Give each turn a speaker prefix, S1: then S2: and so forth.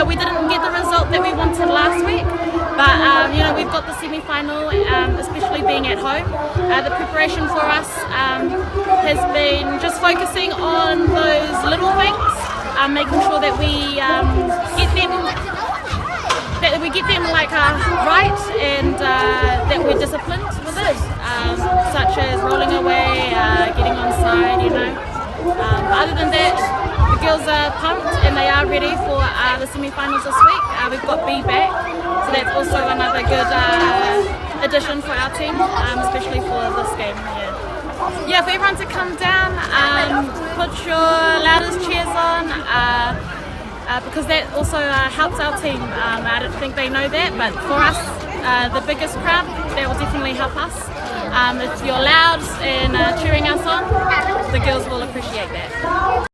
S1: we didn't get the result that we wanted last week, but we've got the semi-final, especially being at home. The preparation for us has been just focusing on those little things, making sure that we get them right, and that we're disciplined with it, such as rolling away, getting onside, But other than that, the girls are pumped and they are ready for the semi-finals this week. We've got B back, so that's also another good addition for our team, especially for this game. Yeah, for everyone to come down, put your loudest cheers on, because that also helps our team. I don't think they know that, but for us, the biggest crowd, that will definitely help us. If you're loud and cheering us on, the girls will appreciate that.